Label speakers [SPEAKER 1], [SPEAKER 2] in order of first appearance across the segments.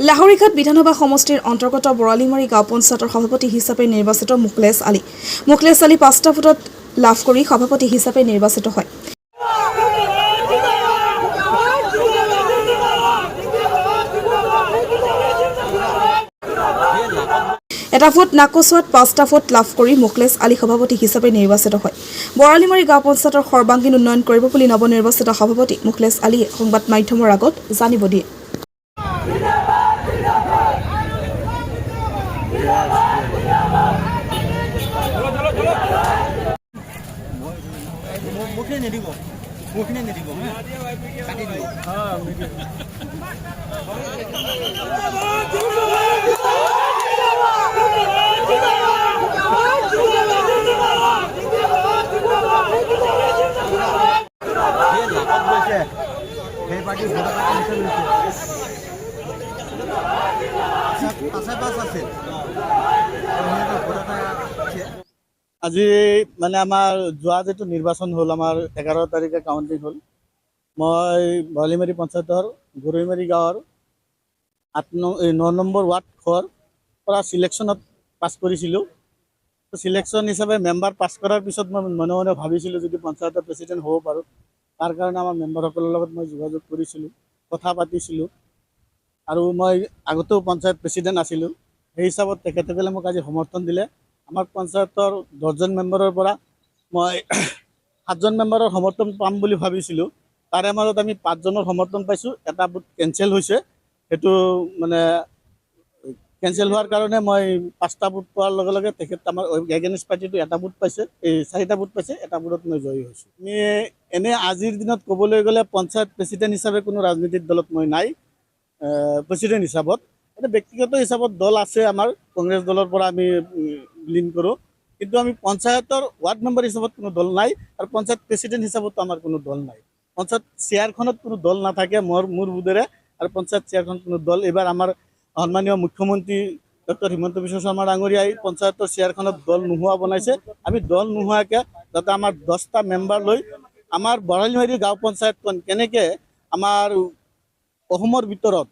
[SPEAKER 1] লাহৰীঘাট বিধানসভা সমষ্টিৰ অন্তৰ্গত বৰালিমাৰী গাঁও পঞ্চায়তৰ সভাপতি হিচাপে নিৰ্বাচিত মুখলেছ আলী ৫টা ভোটত লাভ কৰি সভাপতি হিচাপে নিৰ্বাচিত হয়। এটা ভোট নাকচোৱাত ৫টা ভোট লাভ কৰি মুখলেছ আলী সভাপতি হিচাপে নিৰ্বাচিত হয়। বৰালিমাৰী গাঁও পঞ্চায়তৰ সৰ্বাংগীন উন্নয়ন কৰিব বুলি নৱনিৰ্বাচিত সভাপতি মুখলেছ আলীয়ে সংবাদ মাধ্যমৰ আগত জানিব দিয়ে।
[SPEAKER 2] আজি মানে আমাৰ যোৱা যেটো নিৰ্বাচন হ'ল আমাৰ 11 তাৰিখে কাউন্টিং হ'ল। মই বৰালিমাৰী পঞ্চায়তৰ গৰৈমাৰী গাঁৱৰ 9 নম্বৰ ৱাৰ্ড ঘৰ পৰা সিলেকশ্যনত পাছ কৰিছিলোঁ। তো সিলেকশ্যন হিচাপে মেম্বাৰ পাছ কৰাৰ পিছত মই মনে মনে ভাবিছিলোঁ যদি পঞ্চায়তৰ প্ৰেচিডেণ্ট হ'ব পাৰোঁ, তাৰ কাৰণে আমাৰ মেম্বাৰসকলৰ লগত মই যোগাযোগ কৰিছিলোঁ, কথা পাতিছিলোঁ। আৰু মই আগতেও পঞ্চায়ত প্ৰেচিডেণ্ট আছিলোঁ, সেই হিচাপত তেখেতসকলে মোক আজি সমৰ্থন দিলে। আমাৰ পঞ্চায়তৰ 10জন মেম্বাৰৰ পৰা মই 7জন মেম্বাৰৰ সমৰ্থন পাম বুলি ভাবিছিলোঁ। তাৰে মাজত আমি 5জনৰ সমৰ্থন পাইছোঁ। এটা বুথ কেঞ্চেল হৈছে, সেইটো মানে কেঞ্চেল হোৱাৰ কাৰণে মই 5টা বুথ পোৱাৰ লগে লগে তেখেত আমাৰ এগেইনষ্ট পাৰ্টিটো এটা বুথ পাইছে, 4টা বুথ পাইছে, এটা বুথত মই জয়ী হৈছোঁ। আমি এনে আজিৰ দিনত ক'বলৈ গ'লে পঞ্চায়ত প্ৰেচিডেণ্ট হিচাপে কোনো ৰাজনৈতিক দলত মই নাই। প্ৰেচিডেণ্ট হিচাপত এটা ব্যক্তিগত হিচাপত দল আছে, আমাৰ কংগ্ৰেছ দলৰ পৰা আমি বিলীন কৰোঁ, কিন্তু আমি পঞ্চায়তৰ ৱাৰ্ড মেম্বাৰ হিচাপত কোনো দল নাই, আৰু পঞ্চায়ত প্ৰেচিডেণ্ট হিচাপতো আমাৰ কোনো দল নাই। পঞ্চায়ত চেয়াৰখনত কোনো দল নাথাকে মোৰ বোধেৰে, আৰু পঞ্চায়ত চেয়াৰখন কোনো দল এইবাৰ আমাৰ সন্মানীয় মুখ্যমন্ত্ৰী ডক্টৰ হিমন্ত বিশ্ব শৰ্মা ডাঙৰীয়াই পঞ্চায়তৰ চেয়াৰখনত দল নোহোৱা বনাইছে। আমি দল নোহোৱাকৈ যাতে আমাৰ 10টা মেম্বাৰ লৈ আমাৰ বৰালিমাৰী গাঁও পঞ্চায়তখন কেনেকৈ আমাৰ অসমৰ ভিতৰত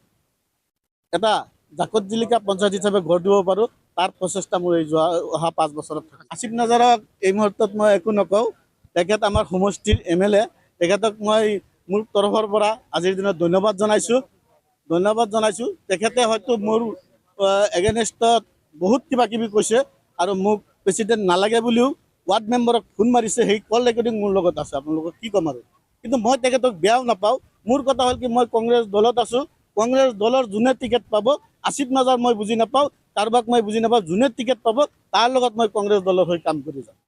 [SPEAKER 2] এটা জাকত জিলিকা পঞ্চায়ত হিচাপে গঢ় দিব পাৰোঁ, তাৰ প্ৰচেষ্টা মোৰ এই অহা 5 বছৰত থাকে। আসিফ নাজাৰক এই মুহূৰ্তত মই একো নকওঁ, তেখেত আমাৰ সমষ্টিৰ MLA, তেখেতক মই মোৰ তৰফৰ পৰা আজিৰ দিনত ধন্যবাদ জনাইছোঁ। তেখেতে হয়তো মোৰ এগেইনষ্টত বহুত কিবা কিবি কৈছে, আৰু মোক প্ৰেচিডেণ্ট নালাগে বুলিও ৱাৰ্ড মেম্বাৰক ফোন মাৰিছে, সেই কল ৰেকৰ্ডিং মোৰ লগত আছে, আপোনালোকক কি ক'ম আৰু। কিন্তু মই তেখেতক বেয়াও নাপাওঁ। মোৰ কথা হ'ল কি, মই কংগ্ৰেছ দলত আছোঁ, কংগ্ৰেছ দলৰ যোনে টিকেট পাব, আসিফ নাজাৰ মই বুজি নাপাওঁ, কাৰোবাক মই বুজি নাপাওঁ, যোনে টিকেট পাব তাৰ লগত মই কংগ্ৰেছ দলৰ হৈ কাম কৰি যাম।